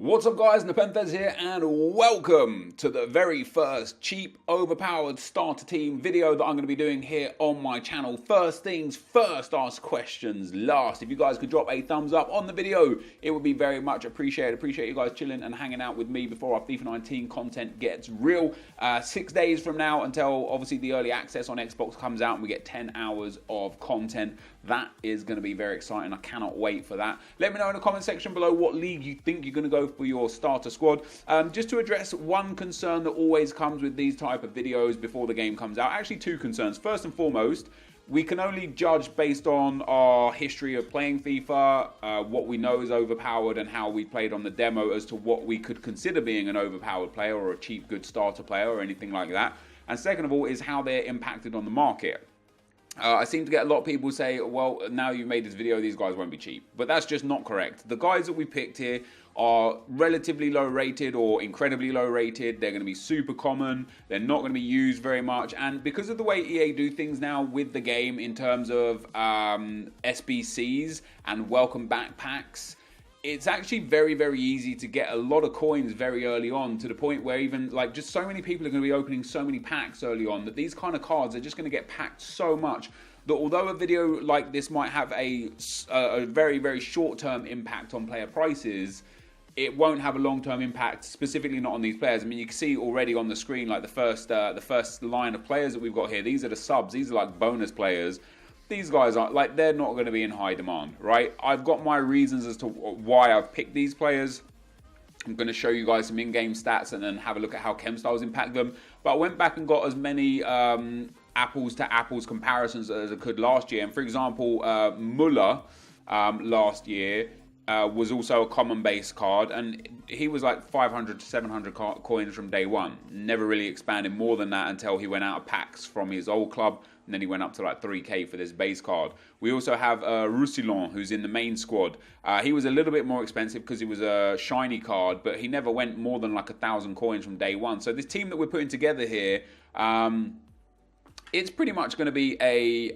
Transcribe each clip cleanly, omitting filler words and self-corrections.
What's up guys, NepentheZ here and welcome to the very first cheap overpowered starter team video that I'm going to be doing here on my channel. First things first, ask questions last. If you guys could drop a thumbs up on the video, it would be very much appreciated. Appreciate you guys chilling and hanging out with me before our FIFA 19 content gets real. 6 days from now until obviously the early access on Xbox comes out and we get 10 hours of content. That is going to be very exciting. I cannot wait for that. Let me know in the comment section below what league you think you're going to go for your starter squad. Just to address one concern that always comes with these type of videos before the game comes out. Actually, two concerns. First and foremost, we can only judge based on our history of playing FIFA, what we know is overpowered and how we played on the demo as to what we could consider being an overpowered player or a cheap good starter player or anything like that. And second of all is how they're impacted on the market. I seem to get a lot of people say, well, now you've made this video, these guys won't be cheap. But that's just not correct. The guys that we picked here are relatively low rated or incredibly low rated. They're going to be super common. They're not going to be used very much. And because of the way EA do things now with the game in terms of SBCs and welcome backpacks, it's actually very, very easy to get a lot of coins very early on, to the point where even like just so many people are going to be opening so many packs early on that these kind of cards are just going to get packed so much that although a video like this might have a very, very short-term impact on player prices, it won't have a long-term impact, specifically not on these players. I mean, you can see already on the screen, like the first line of players that we've got here. These are the subs. These are like bonus players. These guys are like, they're not going to be in high demand, right? I've got my reasons as to why I've picked these players. I'm going to show you guys some in-game stats and then have a look at how chem styles impact them. But I went back and got as many apples to apples comparisons as I could last year. And for example, Muller last year was also a common base card, and he was like 500 to 700 coins from day one. Never really expanded more than that until he went out of packs from his old club, and then he went up to like 3k for this base card. We also have Roussillon, who's in the main squad. He was a little bit more expensive because he was a shiny card, but he never went more than like 1,000 coins from day one. So this team that we're putting together here, it's pretty much going to be a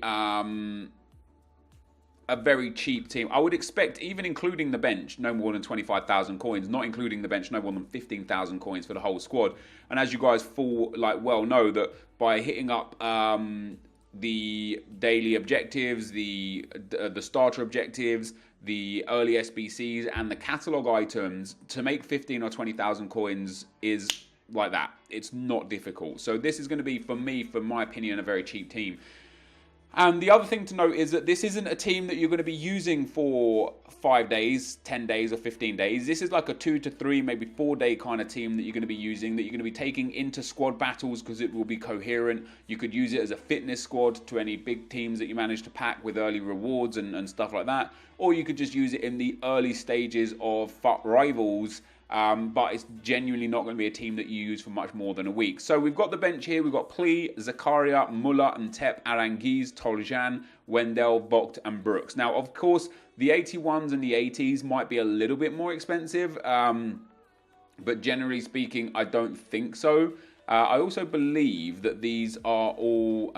very cheap team. I would expect, even including the bench, no more than 25,000 coins. Not including the bench, no more than 15,000 coins for the whole squad. And as you guys well know, that by hitting up the daily objectives, the starter objectives, the early SBCs, and the catalog items, to make 15 or 20,000 coins is like that. It's not difficult. So this is going to be, for me, for my opinion, a very cheap team. And the other thing to note is that this isn't a team that you're going to be using for 5 days, 10 days, or 15 days. This is like a 2 to 3, maybe 4 day kind of team that you're going to be using, that you're going to be taking into squad battles because it will be coherent. You could use it as a fitness squad to any big teams that you manage to pack with early rewards and stuff like that. Or you could just use it in the early stages of FUT rivals. But it's genuinely not going to be a team that you use for much more than a week. So we've got the bench here. We've got Plea, Zakaria, Muller, and Tep, Orangey, Tal Shannon, Wendell, Vogt, and Brooks. Now, of course, the 81s and the 80s might be a little bit more expensive, but generally speaking, I don't think so. I also believe that these are all...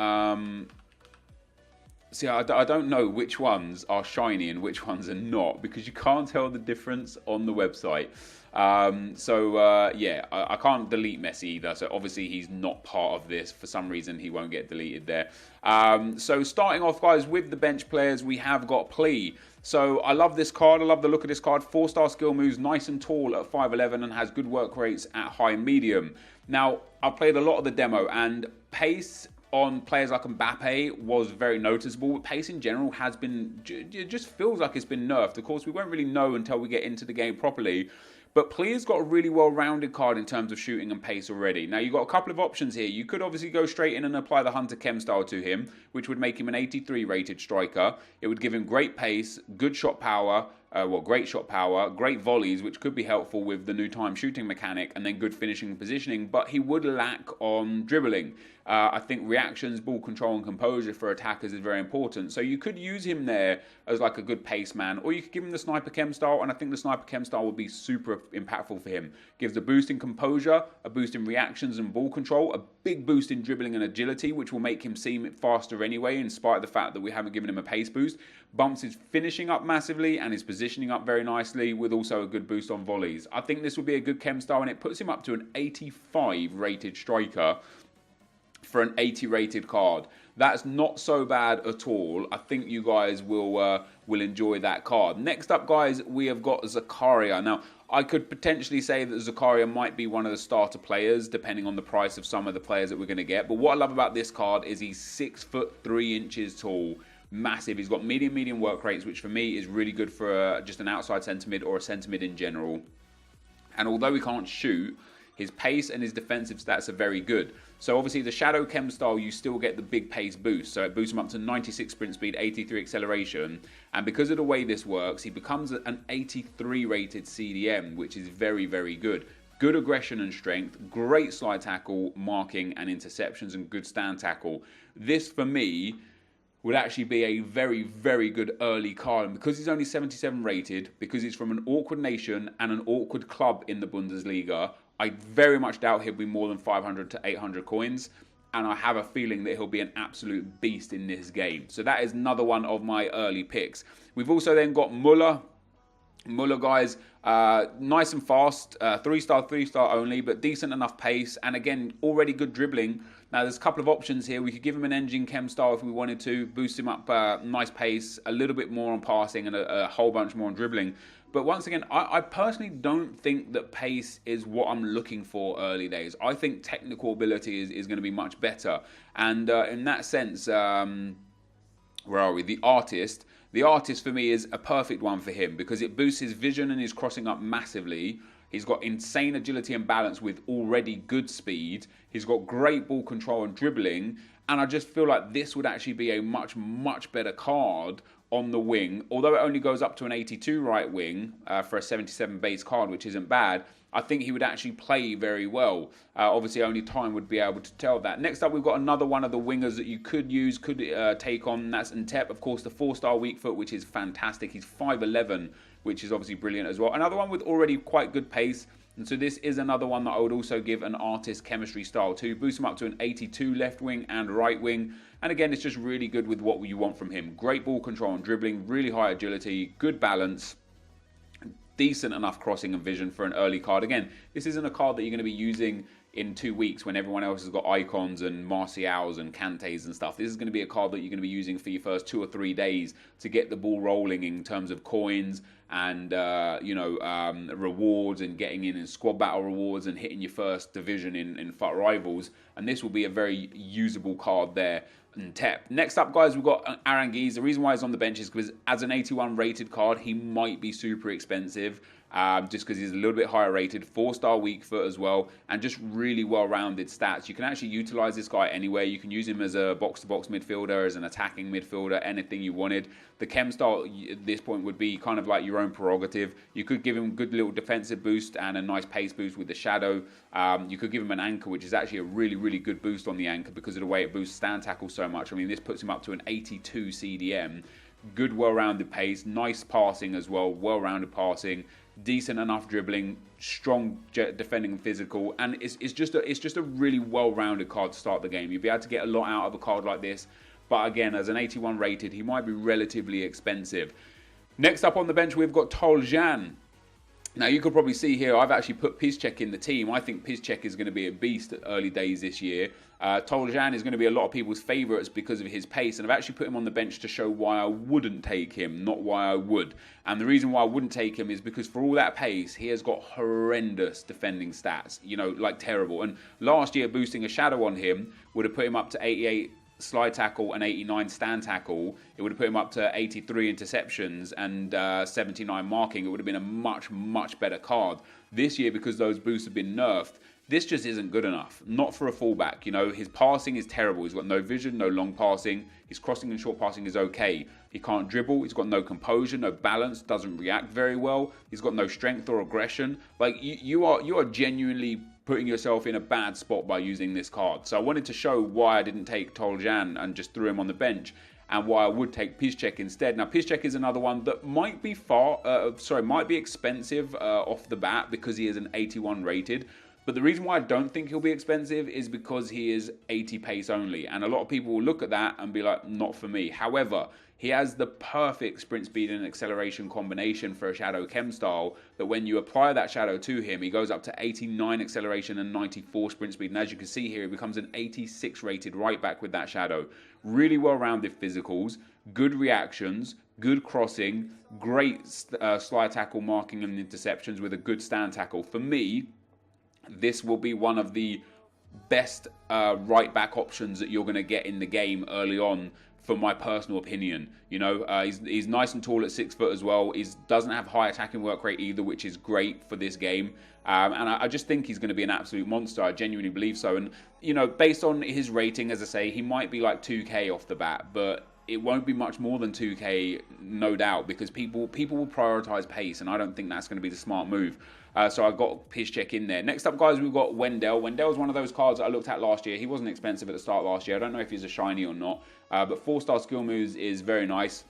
See, I don't know which ones are shiny and which ones are not, because you can't tell the difference on the website. Yeah, I can't delete Messi either, so obviously he's not part of this. For some reason, he won't get deleted there. So starting off, guys, with the bench players, we have got Plea. So I love this card. I love the look of this card. 4-star skill moves, nice and tall at 5'11", and has good work rates at high and medium. Now, I've played a lot of the demo, and pace on players like Mbappe was very noticeable. Pace in general has been, it just feels like it's been nerfed. Of course, we won't really know until we get into the game properly. But Plea's got a really well-rounded card in terms of shooting and pace already. Now, you've got a couple of options here. You could obviously go straight in and apply the Hunter Chem style to him, which would make him an 83 rated striker. It would give him great pace, good shot power, great shot power, great volleys, which could be helpful with the new time shooting mechanic, and then good finishing and positioning, but he would lack on dribbling. I think reactions, ball control, and composure for attackers is very important. So you could use him there as like a good pace man, or you could give him the Sniper Chem style, and I think the Sniper Chem style would be super impactful for him. Gives a boost in composure, a boost in reactions and ball control, a big boost in dribbling and agility, which will make him seem faster anyway, in spite of the fact that we haven't given him a pace boost. Bumps his finishing up massively and his position positioning up very nicely with also a good boost on volleys. I think this would be a good chem style, and it puts him up to an 85 rated striker for an 80 rated card. That's not so bad at all. I think you guys will enjoy that card. Next up, guys, we have got Zakaria. Now, I could potentially say that Zakaria might be one of the starter players, depending on the price of some of the players that we're going to get. But what I love about this card is he's 6'3" tall. Massive. He's got medium work rates, which for me is really good for just an outside centre mid or a centre mid in general. And although he can't shoot, his pace and his defensive stats are very good. So obviously the Shadow Chem style, you still get the big pace boost. So it boosts him up to 96 sprint speed, 83 acceleration. And because of the way this works, he becomes an 83 rated CDM, which is very, very good. Good aggression and strength, great slide tackle, marking and interceptions, and good stand tackle. This, for me, would actually be a very, very good early card. And because he's only 77 rated, because he's from an awkward nation and an awkward club in the Bundesliga, I very much doubt he'll be more than 500 to 800 coins. And I have a feeling that he'll be an absolute beast in this game. So that is another one of my early picks. We've also then got Muller. Muller, guys, nice and fast, 3-star only, but decent enough pace, and again, already good dribbling. Now, there's a couple of options here. We could give him an engine chem style if we wanted to, boost him up, nice pace, a little bit more on passing, and a whole bunch more on dribbling. But once again, I personally don't think that pace is what I'm looking for early days. I think technical ability is going to be much better. And in that sense, where are we? The artist for me is a perfect one for him because it boosts his vision and his crossing up massively. He's got insane agility and balance with already good speed. He's got great ball control and dribbling. And I just feel like this would actually be a much, much better card on the wing. Although it only goes up to an 82 right wing for a 77 base card, which isn't bad. I think he would actually play very well. Obviously, only time would be able to tell that. Next up, we've got another one of the wingers that you could use, could take on. That's Ntep, of course, the 4-star weak foot, which is fantastic. He's 5'11", which is obviously brilliant as well. Another one with already quite good pace. And so this is another one that I would also give an artist chemistry style to. Boost him up to an 82 left wing and right wing. And again, it's just really good with what you want from him. Great ball control and dribbling, really high agility, good balance, decent enough crossing and vision for an early card. Again, this isn't a card that you're going to be using in 2 weeks when everyone else has got icons and Martials and Kantes and stuff. This is going to be a card that you're going to be using for your first 2 or 3 days to get the ball rolling in terms of coins and rewards and getting in squad battle rewards and hitting your first division in FUT Rivals. And this will be a very usable card there. Next up, guys, we've got Orangey. The reason why he's on the bench is because as an 81 rated card, he might be super expensive. Just because he's a little bit higher rated, 4-star weak foot as well, and just really well-rounded stats. You can actually utilize this guy anywhere. You can use him as a box-to-box midfielder, as an attacking midfielder, anything you wanted. The chem style at this point would be kind of like your own prerogative. You could give him a good little defensive boost and a nice pace boost with the shadow. You could give him an anchor, which is actually a really, really good boost on the anchor because of the way it boosts stand tackle so much. I mean, this puts him up to an 82 CDM. Good, well-rounded pace, nice passing as well, well-rounded passing, decent enough dribbling, strong defending and physical, and it's just a really well-rounded card to start the game. You'll be able to get a lot out of a card like this, but again, as an 81 rated, he might be relatively expensive. Next up on the bench, we've got Tal Shannon. Now, you could probably see here, I've actually put Piszczek in the team. I think Piszczek is going to be a beast at early days this year. Tal Shannon is going to be a lot of people's favourites because of his pace, and I've actually put him on the bench to show why I wouldn't take him, not why I would. And the reason why I wouldn't take him is because for all that pace, he has got horrendous defending stats, like terrible. And last year, boosting a shadow on him would have put him up to 88 slide tackle and 89 stand tackle. It would have put him up to 83 interceptions and 79 marking. It would have been a much, much better card. This year, because those boosts have been nerfed, this just isn't good enough. Not for a fullback. His passing is terrible. He's got no vision, no long passing. His crossing and short passing is okay. He can't dribble. He's got no composure, no balance, doesn't react very well. He's got no strength or aggression. Like, you are genuinely putting yourself in a bad spot by using this card. So I wanted to show why I didn't take Tal Shannon and just threw him on the bench, and why I would take Piszczek instead. Now, Piszczek is another one that might be expensive off the bat because he is an 81 rated. But the reason why I don't think he'll be expensive is because he is 80 pace only. And a lot of people will look at that and be like, not for me. However, he has the perfect sprint speed and acceleration combination for a shadow chem style, that when you apply that shadow to him, he goes up to 89 acceleration and 94 sprint speed. And as you can see here, he becomes an 86 rated right back with that shadow. Really well-rounded physicals, good reactions, good crossing, great slide tackle marking and interceptions with a good stand tackle. For me, this will be one of the best right back options that you're going to get in the game early on, for my personal opinion. You know, he's nice and tall at 6 foot as well. He doesn't have high attacking work rate either, which is great for this game. And I just think he's going to be an absolute monster. I genuinely believe so. And, you know, based on his rating, as I say, he might be like 2K off the bat, but it won't be much more than 2K, no doubt, because people will prioritise pace, and I don't think that's going to be the smart move. So I've got his check in there. Next up, guys, we've got Wendell. Wendell's one of those cards that I looked at last year. He wasn't expensive at the start last year. I don't know if he's a shiny or not, but 4-star skill moves is very nice.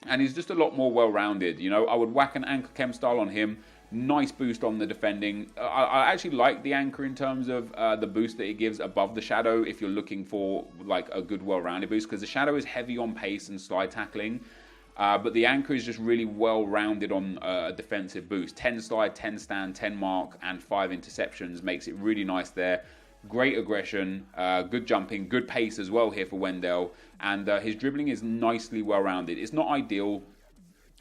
And he's just a lot more well-rounded. You know, I would whack an anchor chem style on him. Nice boost on the defending. I actually like the anchor in terms of the boost that it gives above the shadow if you're looking for like a good well-rounded boost, because the shadow is heavy on pace and slide tackling. But the anchor is just really well-rounded on a defensive boost. 10 slide, 10 stand, 10 mark, and 5 interceptions makes it really nice there. Great aggression, good jumping, good pace as well here for Wendell. And his dribbling is nicely well-rounded. It's not ideal,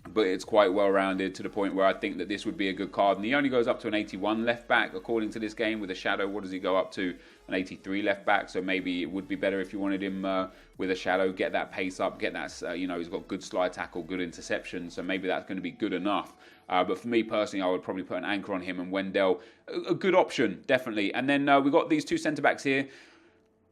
but it's quite well-rounded to the point where I think that this would be a good card. And he only goes up to an 81 left back, according to this game. With a shadow, what does he go up to? An 83 left back. So maybe it would be better if you wanted him with a shadow, get that pace up, get that, you know, he's got good slide tackle, good interception. So maybe that's going to be good enough. But for me personally, I would probably put an anchor on him, and Wendell, a good option, definitely. And then we've got these two centre-backs here.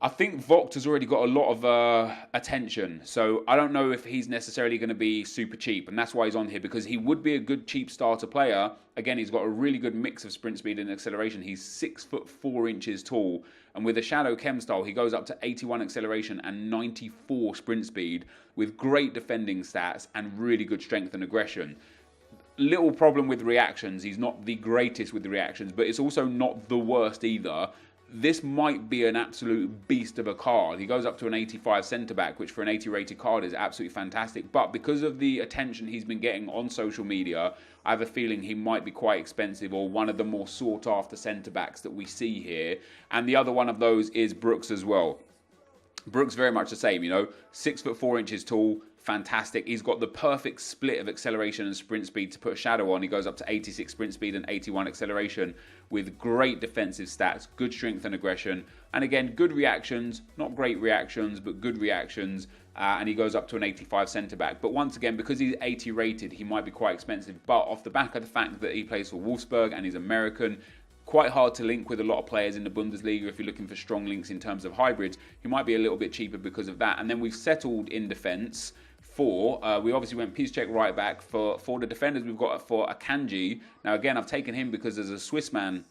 I think Vogt has already got a lot of attention, so I don't know if he's necessarily going to be super cheap, and that's why he's on here, because he would be a good cheap starter player. Again, he's got a really good mix of sprint speed and acceleration. He's 6'4" tall, and with a shadow chem style, he goes up to 81 acceleration and 94 sprint speed with great defending stats and really good strength and aggression. Little problem with reactions. He's not the greatest with the reactions, but it's also not the worst either. This might be an absolute beast of a card. He goes up to an 85 centre-back, which for an 80 rated card is absolutely fantastic. But because of the attention he's been getting on social media, I have a feeling he might be quite expensive, or one of the more sought-after centre-backs that we see here. And the other one of those is Brooks as well. Brooks very much the same, you know, 6'4" tall, fantastic. He's got the perfect split of acceleration and sprint speed to put a shadow on. He goes up to 86 sprint speed and 81 acceleration with great defensive stats, good strength and aggression, and again, good reactions, not great reactions, but good reactions, and he goes up to an 85 centre-back. But once again, because he's 80 rated, he might be quite expensive, but off the back of the fact that he plays for Wolfsburg and he's American, quite hard to link with a lot of players in the Bundesliga. If you're looking for strong links in terms of hybrids, he might be a little bit cheaper because of that. And then we've settled in defence for, we obviously went Piszczek right back. For the defenders, we've got for Akanji. Now again, I've taken him because as a Swiss man,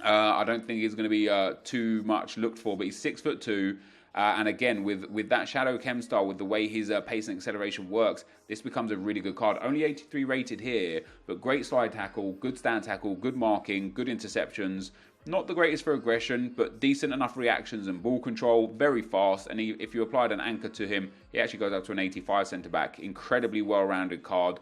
I don't think he's going to be too much looked for, but he's 6'2". And again, with that shadow chem style, with the way his pace and acceleration works, this becomes a really good card. Only 83 rated here, but great slide tackle, good stand tackle, good marking, good interceptions. Not the greatest for aggression, but decent enough reactions and ball control, very fast. And if you applied an anchor to him, he actually goes up to an 85 centre-back. Incredibly well-rounded card.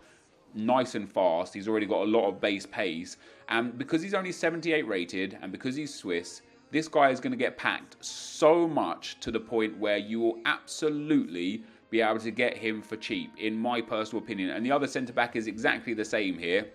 Nice and fast. He's already got a lot of base pace. And because he's only 78 rated, and because he's Swiss, this guy is going to get packed so much to the point where you will absolutely be able to get him for cheap, in my personal opinion. And the other centre-back is exactly the same here.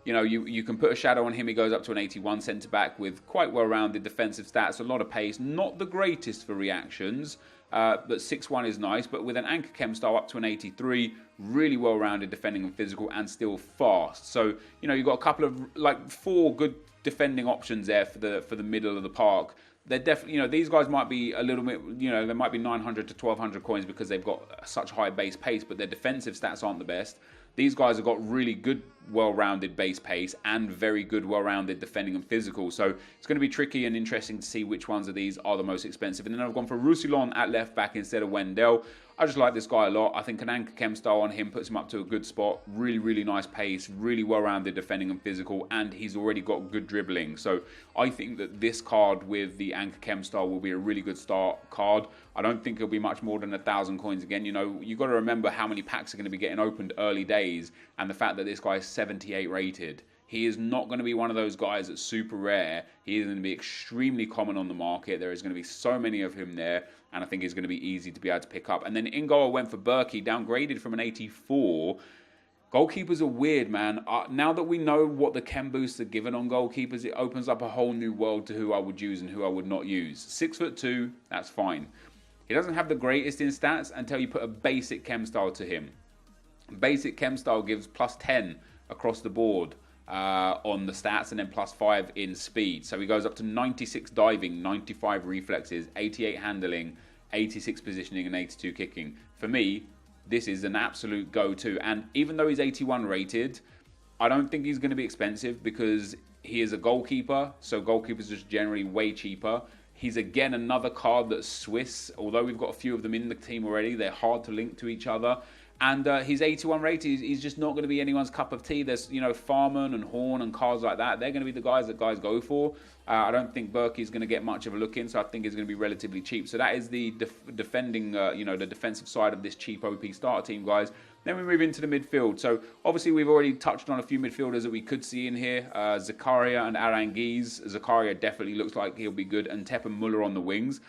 You know, you can put a shadow on him. He goes up to an 81 centre-back with quite well-rounded defensive stats, a lot of pace. Not the greatest for reactions, but 6'1" is nice. But with an anchor chem style up to an 83, really well-rounded defending and physical, and still fast. So, you know, you've got a couple of, like, 4 good defending options there for the middle of the park. They're definitely, you know, these guys might be a little bit, you know, they might be 900 to 1200 coins because they've got such high base pace, but their defensive stats aren't the best. These guys have got really good well-rounded base pace and very good well-rounded defending and physical. So it's going to be tricky and interesting to see which ones of these are the most expensive. And then I've gone for Roussillon at left back instead of Wendell. I just like this guy a lot. I think an anchor chem style on him puts him up to a good spot. Really, really nice pace, really well-rounded defending and physical, and he's already got good dribbling. So I think that this card with the anchor chem style will be a really good start card. I don't think it'll be much more than 1,000 coins again. You know, you've got to remember how many packs are going to be getting opened early days, and the fact that this guy is 78 rated. He is not going to be one of those guys that's super rare. He is going to be extremely common on the market. There is going to be so many of him there, and I think he's going to be easy to be able to pick up. And then in goal, I went for Berkey, downgraded from an 84. Goalkeepers are weird, man. Now that we know what the chem boosts are given on goalkeepers, it opens up a whole new world to who I would use and who I would not use. 6'2", that's fine. He doesn't have the greatest in stats until you put a basic chem style to him. Basic chem style gives plus 10 across the board on the stats, and then plus 5 in speed. So he goes up to 96 diving, 95 reflexes, 88 handling, 86 positioning, and 82 kicking. For me, this is an absolute go-to. And even though he's 81 rated, I don't think he's going to be expensive because he is a goalkeeper. So goalkeepers are just generally way cheaper. He's again another card that's Swiss. Although we've got a few of them in the team already, they're hard to link to each other. And he's 81 rated. He's just not going to be anyone's cup of tea. There's, you know, Farman and Horn and cards like that. They're going to be the guys that guys go for. I don't think Berkey is going to get much of a look in, so I think he's going to be relatively cheap. So that is the defending, you know, the defensive side of this cheap OP starter team, guys. Then we move into the midfield. So obviously we've already touched on a few midfielders that we could see in here. Zakaria and Orangey. Zakaria definitely looks like he'll be good, and Tep and Muller on the wings.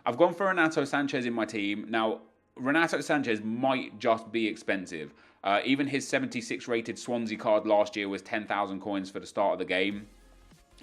I've gone for Renato Sanches in my team. Now, Renato Sanches might just be expensive. Even his 76 rated Swansea card last year was 10,000 coins for the start of the game.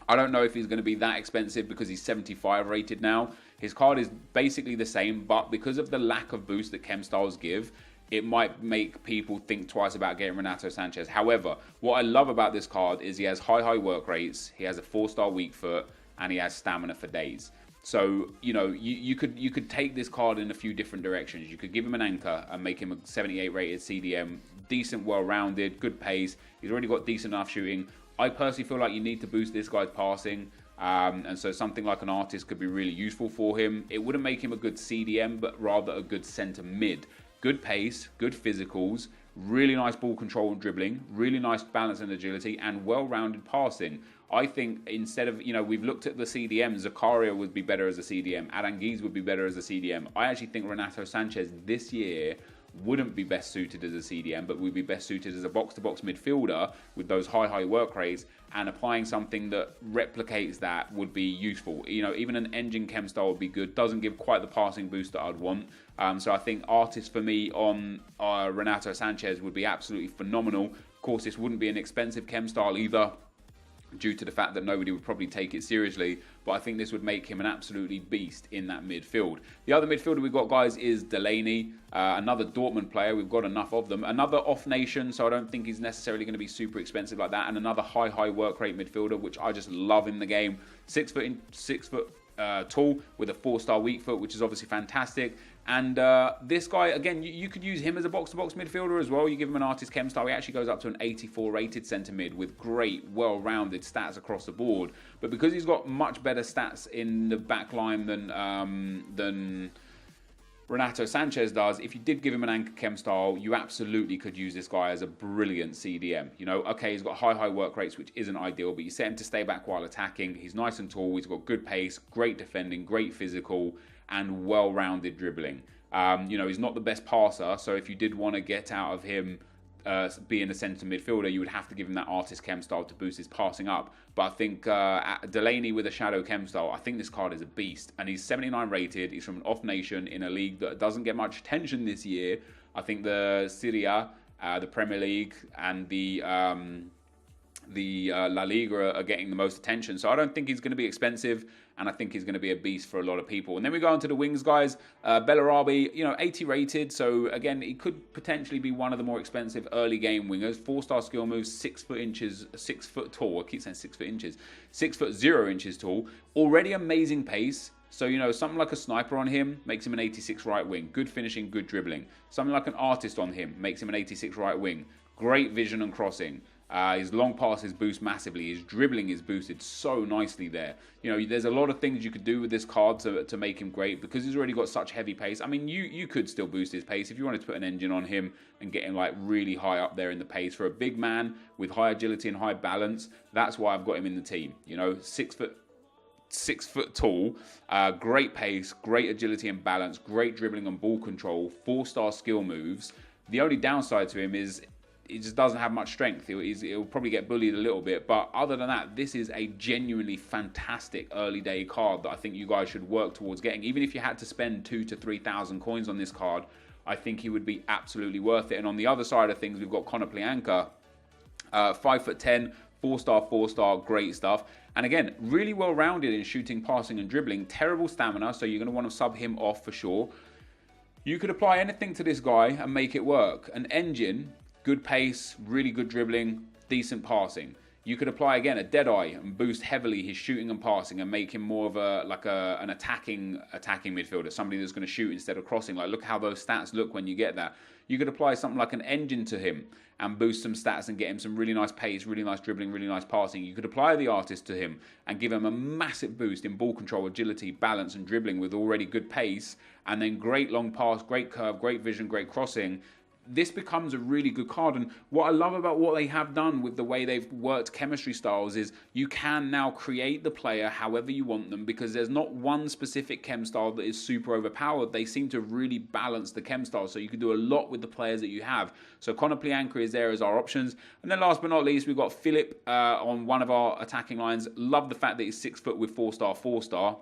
I don't know if he's going to be that expensive because he's 75 rated now. His card is basically the same, but because of the lack of boost that chem styles give, it might make people think twice about getting Renato Sanches. However, what I love about this card is he has high work rates, he has a 4-star weak foot, and he has stamina for days. So, you know, you could take this card in a few different directions. You could give him an anchor and make him a 78 rated CDM, decent, well-rounded, good pace. He's already got decent enough shooting. I personally feel like you need to boost this guy's passing. And so something like an artist could be really useful for him. It wouldn't make him a good CDM, but rather a good centre mid. Good pace, good physicals, really nice ball control and dribbling, really nice balance and agility, and well-rounded passing. I think instead of, you know, we've looked at the CDM, Zakaria would be better as a CDM, Orangey would be better as a CDM. I actually think Renato Sanches this year wouldn't be best suited as a CDM, but would be best suited as a box-to-box midfielder with those high work rates, and applying something that replicates that would be useful. You know, even an engine chem style would be good. Doesn't give quite the passing boost that I'd want. So I think artist for me on Renato Sanches would be absolutely phenomenal. Of course, this wouldn't be an expensive chem style either, due to the fact that nobody would probably take it seriously, but I think this would make him an absolutely beast in that midfield. The other midfielder we've got, guys, is Delaney, another Dortmund player. We've got enough of them. Another off-nation, so I don't think he's necessarily going to be super expensive like that, and another high work rate midfielder, which I just love in the game. 6 foot tall with a 4-star weak foot, which is obviously fantastic. And this guy, again, you could use him as a box-to-box midfielder as well. You give him an artist chem style, he actually goes up to an 84 rated centre mid with great, well-rounded stats across the board. But because he's got much better stats in the back line than Renato Sanches does, if you did give him an anchor chem style, you absolutely could use this guy as a brilliant CDM. You know, okay, he's got high work rates, which isn't ideal, but you set him to stay back while attacking. He's nice and tall, he's got good pace, great defending, great physical, and well-rounded dribbling. You know, he's not the best passer, so if you did want to get out of him being a centre midfielder, you would have to give him that artist chem style to boost his passing up. But I think Delaney with a shadow chem style, I think this card is a beast. And he's 79 rated. He's from an off-nation in a league that doesn't get much attention this year. I think the Serie A, the Premier League, and the La Liga are getting the most attention. So I don't think he's going to be expensive, and I think he's going to be a beast for a lot of people. And then we go on to the wings, guys. Bellarabi, you know, 80 rated. So again, he could potentially be one of the more expensive early game wingers. 4-star skill moves, 6 foot tall. I keep saying 6 foot inches. 6 foot 0 inches tall. Already amazing pace. So, you know, something like a sniper on him makes him an 86 right wing. Good finishing, good dribbling. Something like an artist on him makes him an 86 right wing. Great vision and crossing. His long passes boost massively. His dribbling is boosted so nicely there. You know, there's a lot of things you could do with this card to make him great because he's already got such heavy pace. I mean, you could still boost his pace if you wanted to put an engine on him and get him like really high up there in the pace. For a big man with high agility and high balance, that's why I've got him in the team. You know, 6 foot tall, great pace, great agility and balance, great dribbling and ball control, 4-star skill moves. The only downside to him is he just doesn't have much strength. He'll probably get bullied a little bit. But other than that, this is a genuinely fantastic early day card that I think you guys should work towards getting. Even if you had to spend 2,000 to 3,000 coins on this card, I think he would be absolutely worth it. And on the other side of things, we've got Plea, 5'10", 4-star, great stuff. And again, really well-rounded in shooting, passing, and dribbling. Terrible stamina, so you're going to want to sub him off for sure. You could apply anything to this guy and make it work. An engine, good pace, really good dribbling, decent passing. You could apply again a Deadeye and boost heavily his shooting and passing and make him more of an attacking midfielder, somebody that's going to shoot instead of crossing. Like, look how those stats look when you get that. You could apply something like an engine to him and boost some stats and get him some really nice pace, really nice dribbling, really nice passing. You could apply the artist to him and give him a massive boost in ball control, agility, balance, and dribbling with already good pace, and then great long pass, great curve, great vision, great crossing. This becomes a really good card. And what I love about what they have done with the way they've worked chemistry styles is you can now create the player however you want them, because there's not one specific chem style that is super overpowered. They seem to really balance the chem style, so you can do a lot with the players that you have. So Plea is there as our options. And then last but not least, we've got Phillip on one of our attacking lines. Love the fact that he's 6 foot with 4-star.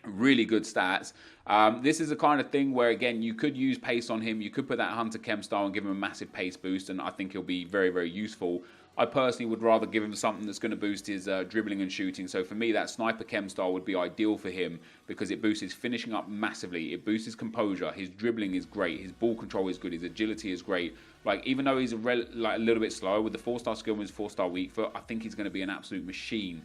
Really good stats. This is the kind of thing where, again, you could use pace on him. You could put that Hunter Chem style and give him a massive pace boost, and I think he'll be very, very useful. I personally would rather give him something that's going to boost his dribbling and shooting. So for me, that Sniper Chem style would be ideal for him because it boosts his finishing up massively. It boosts his composure. His dribbling is great. His ball control is good. His agility is great. Like, even though he's a little bit slow with the 4-star skill and his 4-star weak foot, I think he's going to be an absolute machine.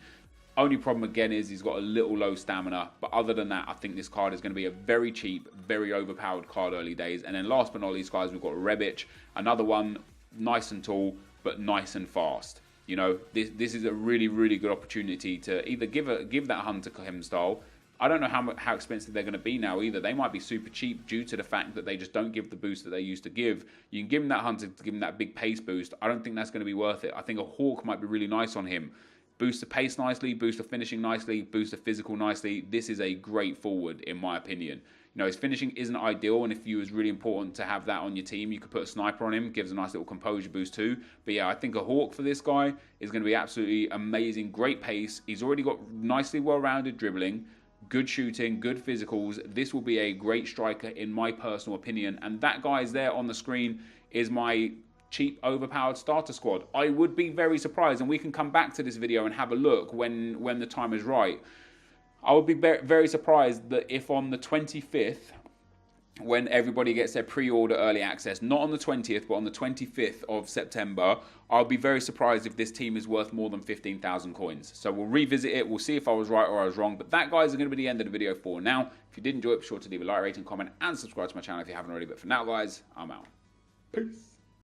Only problem again is he's got a little low stamina, but other than that, I think this card is going to be a very cheap, very overpowered card early days. And then last but not least, guys, we've got Rebic, another one, nice and tall, but nice and fast. You know, this is a really, really good opportunity to either give that Hunter Chem style. I don't know how expensive they're going to be now either. They might be super cheap due to the fact that they just don't give the boost that they used to give. You can give him that Hunter to give him that big pace boost. I don't think that's going to be worth it. I think a Hawk might be really nice on him. Boost the pace nicely, boost the finishing nicely, boost the physical nicely. This is a great forward, in my opinion. You know, his finishing isn't ideal, and if you was really important to have that on your team, you could put a sniper on him, gives a nice little composure boost too. But yeah, I think a Hawk for this guy is going to be absolutely amazing. Great pace. He's already got nicely well-rounded dribbling, good shooting, good physicals. This will be a great striker, in my personal opinion. And that guy is there on the screen is my cheap, overpowered starter squad. I would be very surprised, and we can come back to this video and have a look when the time is right. I would be very surprised that if on the 25th, when everybody gets their pre-order early access, not on the 20th, but on the 25th of September, I'll be very surprised if this team is worth more than 15,000 coins. So we'll revisit it. We'll see if I was right or I was wrong. But that, guys, is going to be the end of the video for now. If you did enjoy it, be sure to leave a like, rating, comment, and subscribe to my channel if you haven't already. But for now, guys, I'm out. Peace.